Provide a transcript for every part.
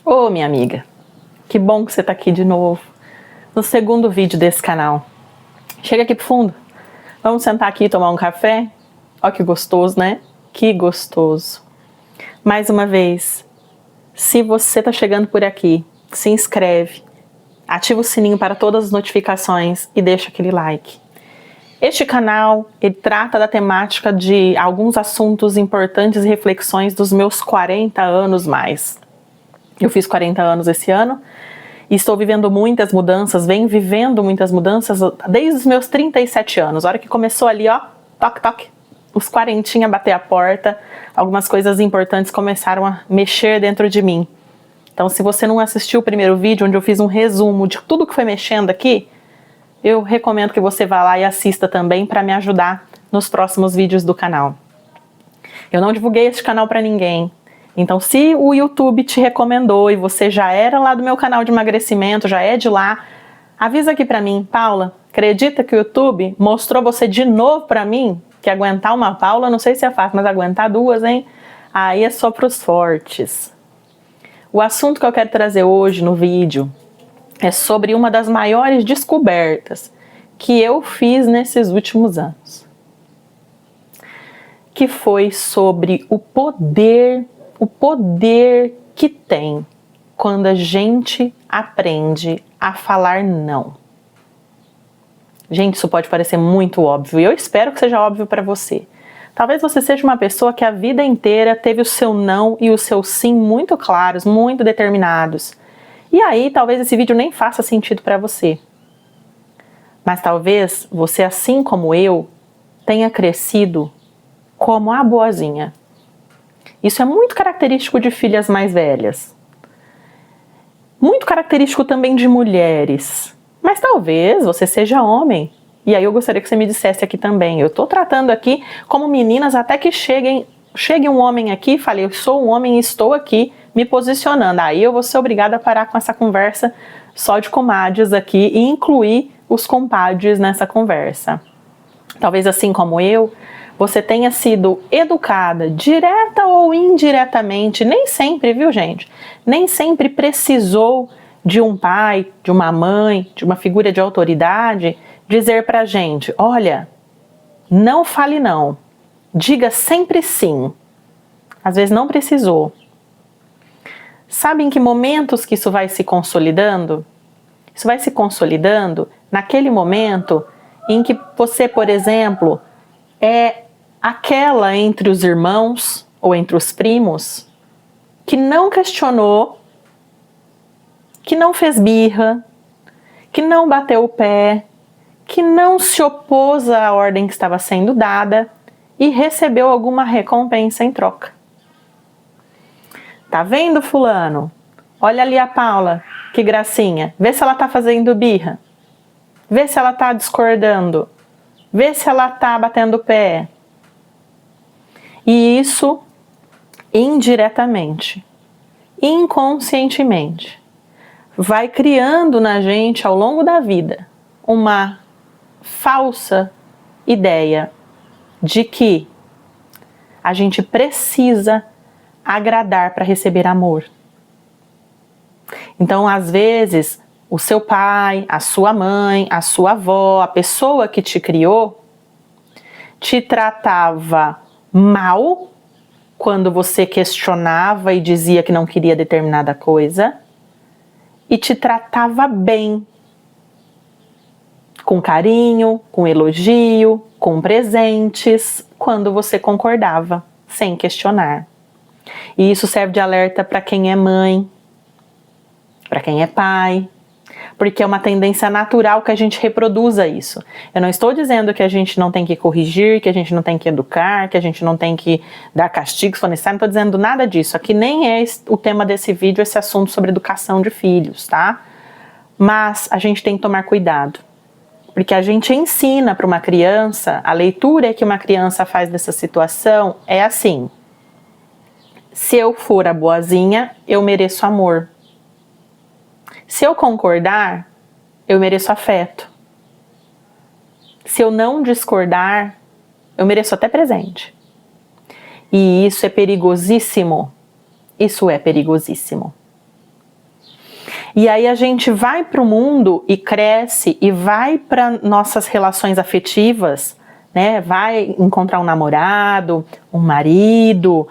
Ô, minha amiga, que bom que você tá aqui de novo, no segundo vídeo desse canal. Chega aqui pro fundo, vamos sentar aqui e tomar um café? Ó que gostoso, né? Que gostoso. Mais uma vez, se você tá chegando por aqui, se inscreve, ativa o sininho para todas as notificações e deixa aquele like. Este canal, ele trata da temática de alguns assuntos importantes e reflexões dos meus 40 anos mais. Eu fiz 40 anos esse ano e estou vivendo muitas mudanças, venho vivendo muitas mudanças desde os meus 37 anos. A hora que começou ali, ó, toque, toque, os quarentinha bater a porta, algumas coisas importantes começaram a mexer dentro de mim. Então, se você não assistiu o primeiro vídeo, onde eu fiz um resumo de tudo que foi mexendo aqui, eu recomendo que você vá lá e assista também para me ajudar nos próximos vídeos do canal. Eu não divulguei esse canal para ninguém. Então, se o YouTube te recomendou e você já era lá do meu canal de emagrecimento, já é de lá, avisa aqui pra mim, Paula, acredita que o YouTube mostrou você de novo pra mim? Que aguentar uma Paula, não sei se é fácil, mas aguentar duas, hein? Aí é só pros fortes. O assunto que eu quero trazer hoje no vídeo é sobre uma das maiores descobertas que eu fiz nesses últimos anos. Que foi sobre o poder que tem quando a gente aprende a falar não. Gente, isso pode parecer muito óbvio e eu espero que seja óbvio para você. Talvez você seja uma pessoa que a vida inteira teve o seu não e o seu sim muito claros, muito determinados. E aí, talvez esse vídeo nem faça sentido para você. Mas talvez você, assim como eu, tenha crescido como a boazinha. Isso é muito característico de filhas mais velhas. Muito característico também de mulheres. Mas talvez você seja homem. E aí eu gostaria que você me dissesse aqui também. Eu estou tratando aqui como meninas até que chegue um homem aqui e fale, eu sou um homem e estou aqui me posicionando. Aí eu vou ser obrigada a parar com essa conversa só de comadres aqui e incluir os compadres nessa conversa. Talvez assim como eu, você tenha sido educada, direta ou indiretamente, nem sempre, viu gente? Nem sempre precisou de um pai, de uma mãe, de uma figura de autoridade, dizer pra gente, olha, não fale não, diga sempre sim. Às vezes não precisou. Sabe em que momentos que isso vai se consolidando? Isso vai se consolidando naquele momento em que você, por exemplo, é aquela entre os irmãos ou entre os primos que não questionou, que não fez birra, que não bateu o pé, que não se opôs à ordem que estava sendo dada e recebeu alguma recompensa em troca. Tá vendo, fulano? Olha ali a Paula, que gracinha. Vê se ela tá fazendo birra. Vê se ela tá discordando. Vê se ela tá batendo o pé. E isso, indiretamente, inconscientemente, vai criando na gente, ao longo da vida, uma falsa ideia de que a gente precisa agradar para receber amor. Então, às vezes, o seu pai, a sua mãe, a sua avó, a pessoa que te criou, te tratava mal quando você questionava e dizia que não queria determinada coisa, e te tratava bem, com carinho, com elogio, com presentes, quando você concordava, sem questionar. E isso serve de alerta para quem é mãe, para quem é pai, porque é uma tendência natural que a gente reproduza isso. Eu não estou dizendo que a gente não tem que corrigir, que a gente não tem que educar, que a gente não tem que dar castigo se for necessário, não estou dizendo nada disso. Aqui nem é o tema desse vídeo, esse assunto sobre educação de filhos, tá? Mas a gente tem que tomar cuidado, porque a gente ensina para uma criança, a leitura que uma criança faz dessa situação é assim: se eu for a boazinha, eu mereço amor. Se eu concordar, eu mereço afeto. Se eu não discordar, eu mereço até presente. E isso é perigosíssimo. Isso é perigosíssimo. E aí a gente vai para o mundo e cresce e vai para nossas relações afetivas, né? Vai encontrar um namorado, um marido,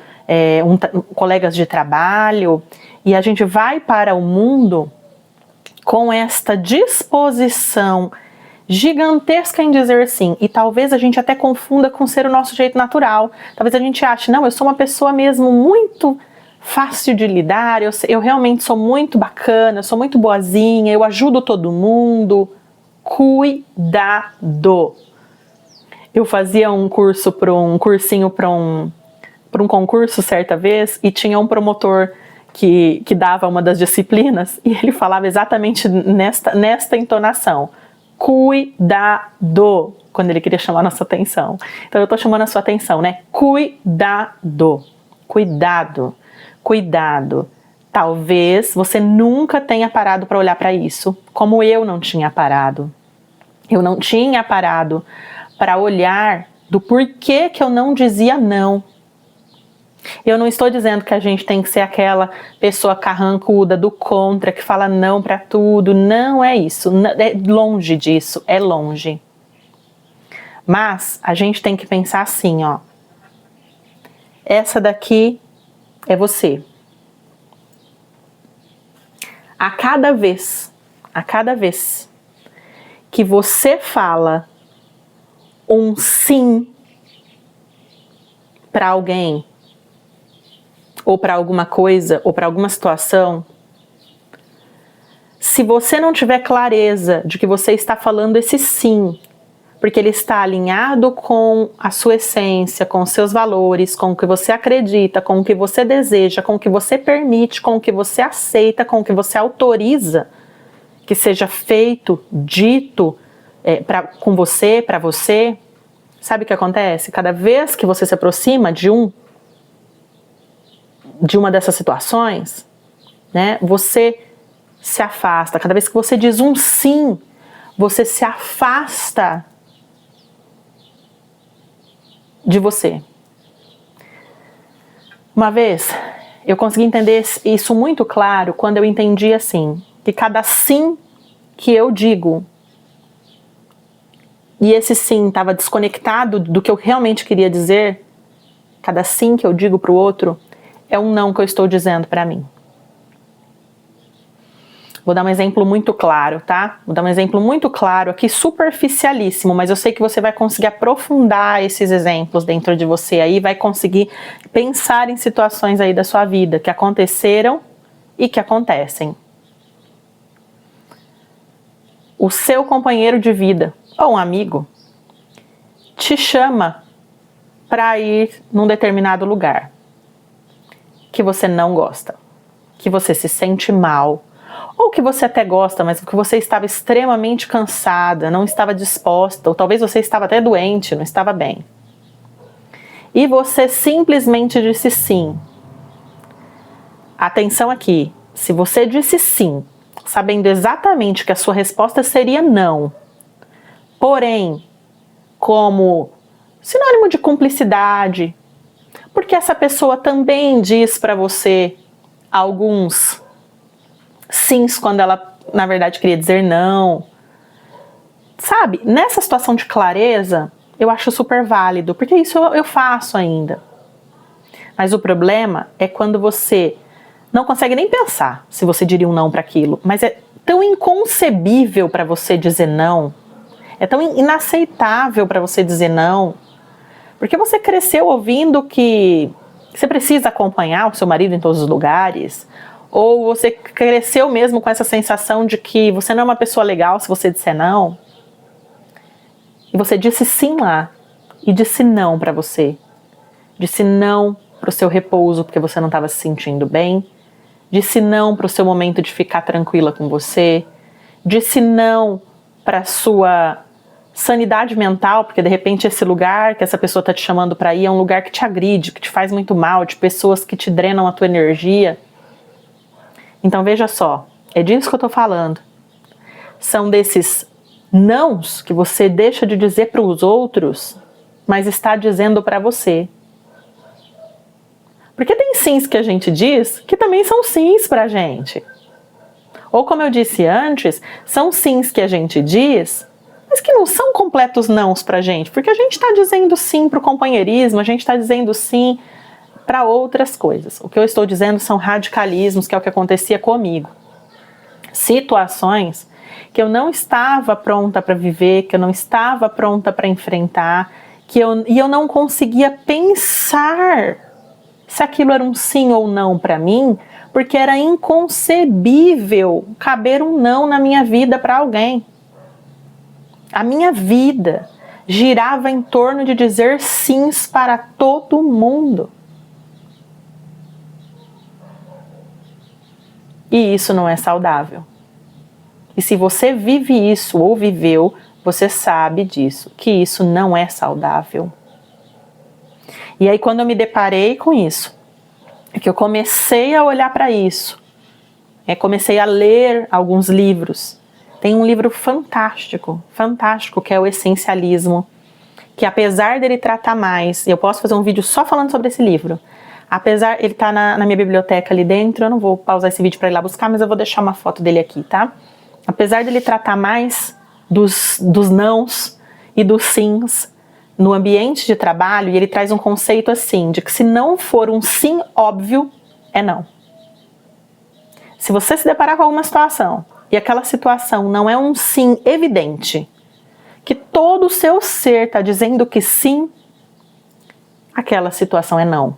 colegas de trabalho, e a gente vai para o mundo com esta disposição gigantesca em dizer sim, e talvez a gente até confunda com ser o nosso jeito natural. Talvez a gente ache, não, eu sou uma pessoa mesmo muito fácil de lidar, eu realmente sou muito bacana, eu sou muito boazinha, eu ajudo todo mundo. Cuidado! Eu fazia um cursinho para um concurso certa vez, e tinha um promotor que dava uma das disciplinas, e ele falava exatamente nesta entonação: cuidado, quando ele queria chamar a nossa atenção. Então eu tô chamando a sua atenção, né? Cuidado, cuidado, cuidado. Talvez você nunca tenha parado para olhar para isso, como eu não tinha parado. Eu não tinha parado para olhar do porquê que eu não dizia não. Eu não estou dizendo que a gente tem que ser aquela pessoa carrancuda do contra, que fala não para tudo. Não é isso. É longe disso. É longe. Mas a gente tem que pensar assim, ó. Essa daqui é você. A cada vez que você fala um sim para alguém, ou para alguma coisa, ou para alguma situação, se você não tiver clareza de que você está falando esse sim, porque ele está alinhado com a sua essência, com os seus valores, com o que você acredita, com o que você deseja, com o que você permite, com o que você aceita, com o que você autoriza que seja feito, dito com você, para você, sabe o que acontece? Cada vez que você se aproxima de uma dessas situações, né, você se afasta. Cada vez que você diz um sim, você se afasta de você. Uma vez, eu consegui entender isso muito claro quando eu entendi assim, que cada sim que eu digo, e esse sim estava desconectado do que eu realmente queria dizer, cada sim que eu digo para o outro, é um não que eu estou dizendo para mim. Vou dar um exemplo muito claro, tá? Vou dar um exemplo muito claro aqui, superficialíssimo, mas eu sei que você vai conseguir aprofundar esses exemplos dentro de você aí, vai conseguir pensar em situações aí da sua vida que aconteceram e que acontecem. O seu companheiro de vida ou um amigo te chama para ir num determinado lugar que você não gosta, que você se sente mal, ou que você até gosta, mas que você estava extremamente cansada, não estava disposta, ou talvez você estava até doente, não estava bem. E você simplesmente disse sim. Atenção aqui, se você disse sim, sabendo exatamente que a sua resposta seria não, porém, como sinônimo de cumplicidade, porque essa pessoa também diz para você alguns sims quando ela, na verdade, queria dizer não. Sabe, nessa situação de clareza, eu acho super válido, porque isso eu faço ainda. Mas o problema é quando você não consegue nem pensar se você diria um não para aquilo, mas é tão inconcebível para você dizer não, é tão inaceitável para você dizer não, porque você cresceu ouvindo que você precisa acompanhar o seu marido em todos os lugares, ou você cresceu mesmo com essa sensação de que você não é uma pessoa legal se você disser não, e você disse sim lá, e disse não para você, disse não para o seu repouso porque você não estava se sentindo bem, disse não para o seu momento de ficar tranquila com você, disse não para a sua sanidade mental, porque de repente esse lugar que essa pessoa está te chamando para ir é um lugar que te agride, que te faz muito mal, de pessoas que te drenam a tua energia. Então veja só, é disso que eu estou falando. São desses nãos que você deixa de dizer para os outros, mas está dizendo para você. Porque tem sims que a gente diz que também são sims pra gente. Ou como eu disse antes, são sims que a gente diz, mas que não são completos nãos pra gente, porque a gente está dizendo sim para o companheirismo, a gente está dizendo sim para outras coisas. O que eu estou dizendo são radicalismos, que é o que acontecia comigo. Situações que eu não estava pronta para viver, que eu não estava pronta para enfrentar, e eu não conseguia pensar se aquilo era um sim ou não para mim, porque era inconcebível caber um não na minha vida para alguém. A minha vida girava em torno de dizer sims para todo mundo. E isso não é saudável. E se você vive isso ou viveu, você sabe disso, que isso não é saudável. E aí quando eu me deparei com isso, é que eu comecei a olhar para isso, comecei a ler alguns livros. Tem um livro fantástico, que é o Essencialismo, que apesar dele tratar mais, e eu posso fazer um vídeo só falando sobre esse livro, apesar, ele tá na minha biblioteca ali dentro, eu não vou pausar esse vídeo para ir lá buscar, mas eu vou deixar uma foto dele aqui, tá? Apesar dele tratar mais dos nãos e dos sims no ambiente de trabalho, e ele traz um conceito assim, de que se não for um sim óbvio, é não. Se você se deparar com alguma situação, e aquela situação não é um sim evidente, que todo o seu ser está dizendo que sim, aquela situação é não.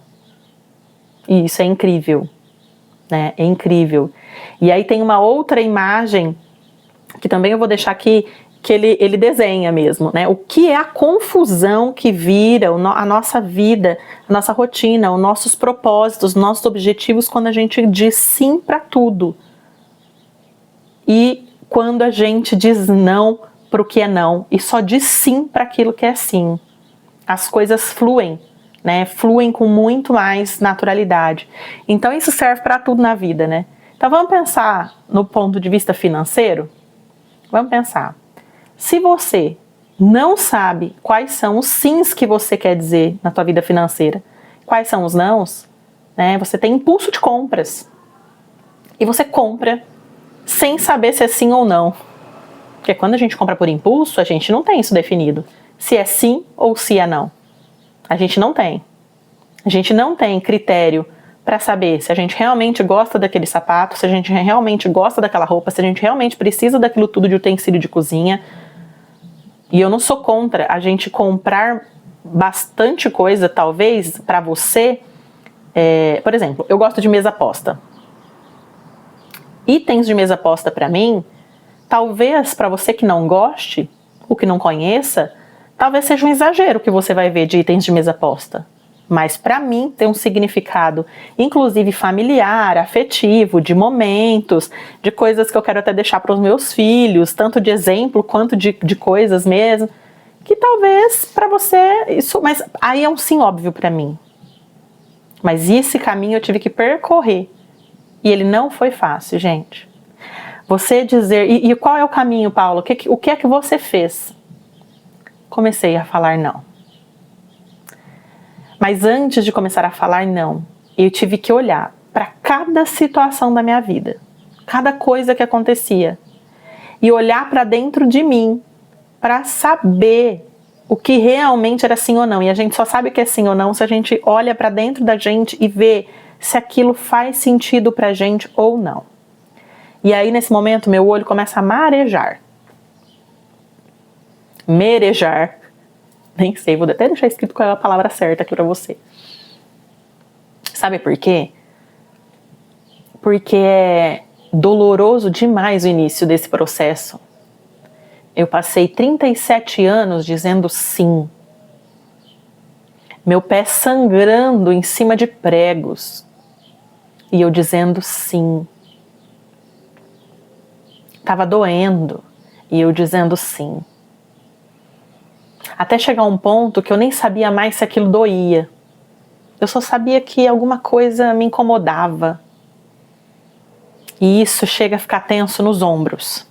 E isso é incrível, né? É incrível. E aí tem uma outra imagem, que também eu vou deixar aqui, que ele desenha mesmo, né? O que é a confusão que vira a nossa vida, a nossa rotina, os nossos propósitos, os nossos objetivos quando a gente diz sim para tudo. E quando a gente diz não para o que é não e só diz sim para aquilo que é sim. As coisas fluem, né? Fluem com muito mais naturalidade. Então isso serve para tudo na vida, né? Então vamos pensar no ponto de vista financeiro? Vamos pensar. Se você não sabe quais são os sims que você quer dizer na tua vida financeira, quais são os nãos, né? Você tem impulso de compras. E você compra sem saber se é sim ou não. Porque quando a gente compra por impulso, a gente não tem isso definido. Se é sim ou se é não. A gente não tem. A gente não tem critério para saber se a gente realmente gosta daquele sapato, se a gente realmente gosta daquela roupa, se a gente realmente precisa daquilo tudo de utensílio de cozinha. E eu não sou contra a gente comprar bastante coisa, talvez, para você. Por exemplo, eu gosto de mesa posta. Itens de mesa posta para mim, talvez para você que não goste, ou que não conheça, talvez seja um exagero que você vai ver de itens de mesa posta. Mas para mim tem um significado, inclusive familiar, afetivo, de momentos, de coisas que eu quero até deixar para os meus filhos, tanto de exemplo quanto de coisas mesmo, que talvez para você isso, mas aí é um sim óbvio para mim. Mas esse caminho eu tive que percorrer. E ele não foi fácil, gente. Você dizer... E qual é o caminho, Paulo? O que é que você fez? Comecei a falar não. Mas antes de começar a falar não, eu tive que olhar para cada situação da minha vida. Cada coisa que acontecia. E olhar para dentro de mim. Para saber o que realmente era sim ou não. E a gente só sabe o que é sim ou não se a gente olha para dentro da gente e vê se aquilo faz sentido pra gente ou não. E aí nesse momento meu olho começa a marejar. Merejar. Nem sei, vou até deixar escrito qual é a palavra certa aqui pra você. Sabe por quê? Porque é doloroso demais o início desse processo. Eu passei 37 anos dizendo sim. Meu pé sangrando em cima de pregos. E eu dizendo sim. Tava doendo. E eu dizendo sim. Até chegar um ponto que eu nem sabia mais se aquilo doía. Eu só sabia que alguma coisa me incomodava. E isso chega a ficar tenso nos ombros.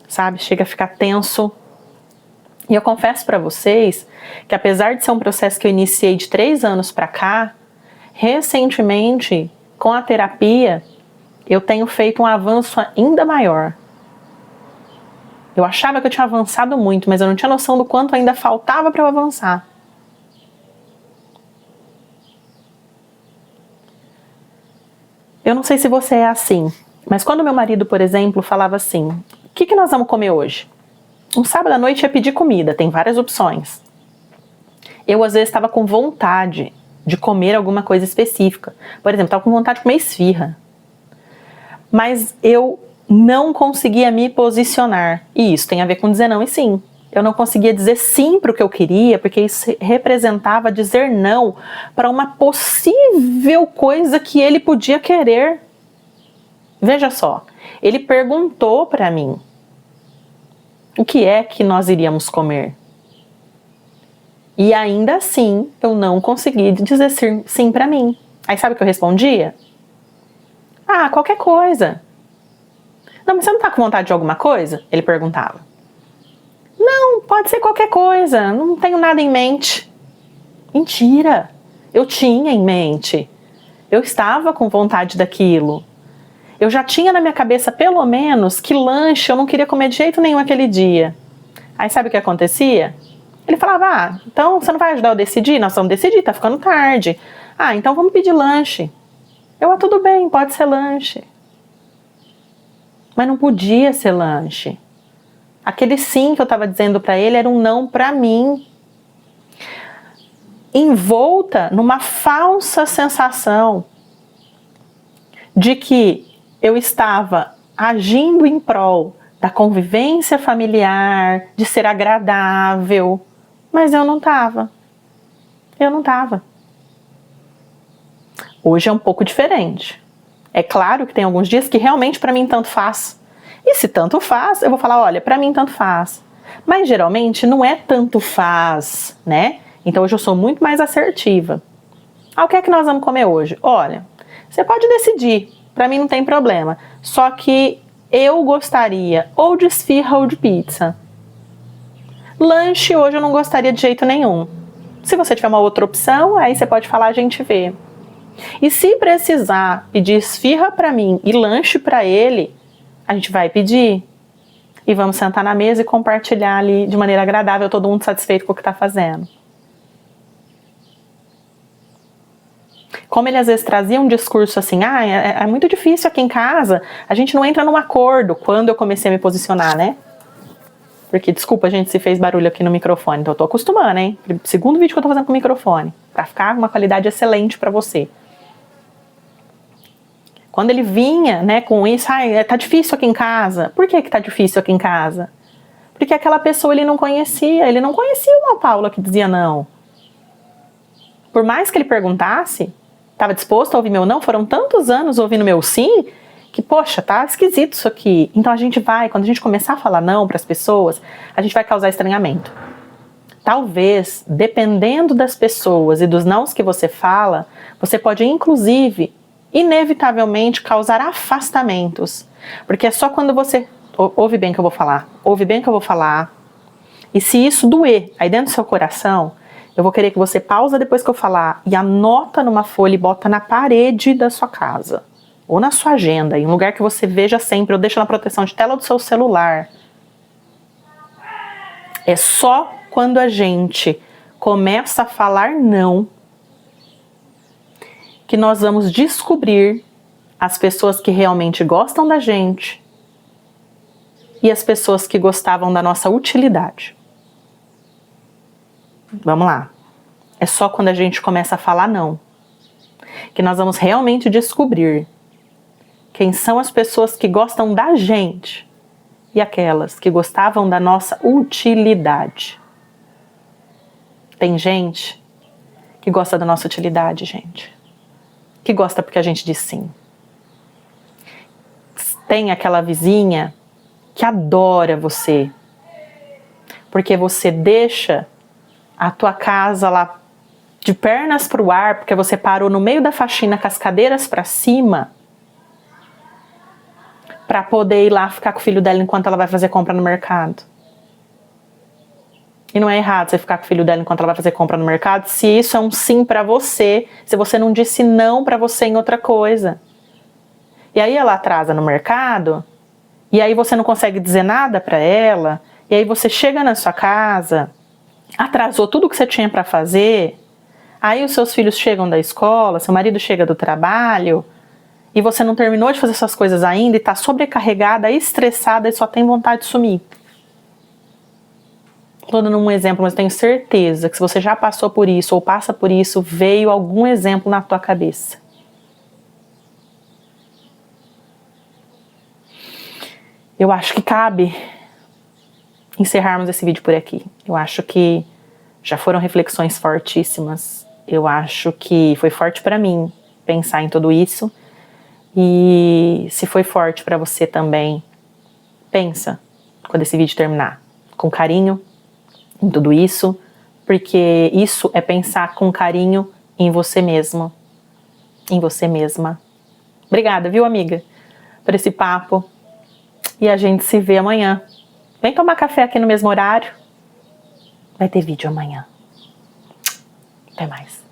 Sabe? Chega a ficar tenso. E eu confesso pra vocês que apesar de ser um processo que eu iniciei de 3 anos pra cá, recentemente, com a terapia, eu tenho feito um avanço ainda maior. Eu achava que eu tinha avançado muito, mas eu não tinha noção do quanto ainda faltava para eu avançar. Eu não sei se você é assim, mas quando meu marido, por exemplo, falava assim: o que nós vamos comer hoje? Um sábado à noite ia pedir comida, tem várias opções. Eu às vezes estava com vontade de comer alguma coisa específica. Por exemplo, estava com vontade de comer esfirra. Mas eu não conseguia me posicionar. E isso tem a ver com dizer não e sim. Eu não conseguia dizer sim para o que eu queria, porque isso representava dizer não para uma possível coisa que ele podia querer. Veja só, ele perguntou para mim o que é que nós iríamos comer. E ainda assim, eu não consegui dizer sim para mim. Aí sabe o que eu respondia? Ah, qualquer coisa. Não, mas você não tá com vontade de alguma coisa? Ele perguntava. Não, pode ser qualquer coisa, não tenho nada em mente. Mentira, eu tinha em mente. Eu estava com vontade daquilo. Eu já tinha na minha cabeça, pelo menos, que lanche eu não queria comer de jeito nenhum aquele dia. Aí sabe o que acontecia? Ele falava, ah, então você não vai ajudar eu a decidir? Nós vamos decidir, tá ficando tarde. Ah, então vamos pedir lanche. Tudo bem, pode ser lanche. Mas não podia ser lanche. Aquele sim que eu estava dizendo para ele era um não para mim. Envolta numa falsa sensação de que eu estava agindo em prol da convivência familiar, de ser agradável, mas eu não estava. Eu não estava. Hoje é um pouco diferente. É claro que tem alguns dias que realmente para mim tanto faz. E se tanto faz, eu vou falar, olha, para mim tanto faz. Mas geralmente não é tanto faz, né? Então hoje eu sou muito mais assertiva. Ah, o que é que nós vamos comer hoje? Olha, você pode decidir, para mim não tem problema. Só que eu gostaria ou de esfirra ou de pizza. Lanche hoje eu não gostaria de jeito nenhum. Se você tiver uma outra opção, aí você pode falar, a gente vê. E se precisar pedir esfirra para mim e lanche para ele, a gente vai pedir. E vamos sentar na mesa e compartilhar ali de maneira agradável, todo mundo satisfeito com o que está fazendo. Como ele às vezes trazia um discurso assim, é muito difícil aqui em casa, a gente não entra num acordo, quando eu comecei a me posicionar, né? Porque, desculpa, gente, se fez barulho aqui no microfone, então eu tô acostumando, hein? Segundo vídeo que eu tô fazendo com o microfone, pra ficar uma qualidade excelente pra você. Quando ele vinha, né, com isso, tá difícil aqui em casa. Por que tá difícil aqui em casa? Porque aquela pessoa ele não conhecia uma Paula que dizia não. Por mais que ele perguntasse, estava disposto a ouvir meu não, foram tantos anos ouvindo meu sim, que, poxa, tá esquisito isso aqui. Então a gente vai, quando a gente começar a falar não para as pessoas, a gente vai causar estranhamento. Talvez, dependendo das pessoas e dos nãos que você fala, você pode, inclusive, inevitavelmente causar afastamentos. Porque é só quando você... Ouve bem o que eu vou falar. Ouve bem o que eu vou falar. E se isso doer aí dentro do seu coração, eu vou querer que você pausa depois que eu falar e anota numa folha e bota na parede da sua casa. Ou na sua agenda, em um lugar que você veja sempre, ou deixa na proteção de tela do seu celular. É só quando a gente começa a falar não que nós vamos descobrir as pessoas que realmente gostam da gente e as pessoas que gostavam da nossa utilidade. Vamos lá. É só quando a gente começa a falar não que nós vamos realmente descobrir quem são as pessoas que gostam da gente e aquelas que gostavam da nossa utilidade. Tem gente que gosta da nossa utilidade, gente. Que gosta porque a gente diz sim. Tem aquela vizinha que adora você, porque você deixa a tua casa lá de pernas para o ar, porque você parou no meio da faxina com as cadeiras para cima, para poder ir lá ficar com o filho dela enquanto ela vai fazer compra no mercado. E não é errado você ficar com o filho dela enquanto ela vai fazer compra no mercado, se isso é um sim para você, se você não disse não para você em outra coisa. e aí ela atrasa no mercado, e aí você não consegue dizer nada para ela, e aí você chega na sua casa, atrasou tudo que você tinha para fazer, aí os seus filhos chegam da escola, seu marido chega do trabalho, e você não terminou de fazer essas coisas ainda, e está sobrecarregada, estressada, e só tem vontade de sumir. Estou dando um exemplo, mas tenho certeza que se você já passou por isso, ou passa por isso, veio algum exemplo na tua cabeça. Eu acho que cabe encerrarmos esse vídeo por aqui. Eu acho que já foram reflexões fortíssimas. Eu acho que foi forte para mim pensar em tudo isso. E se foi forte para você também, pensa quando esse vídeo terminar, com carinho em tudo isso, porque isso é pensar com carinho em você mesmo, em você mesma. Obrigada, viu, amiga, por esse papo. E a gente se vê amanhã. Vem tomar café aqui no mesmo horário. Vai ter vídeo amanhã. Até mais.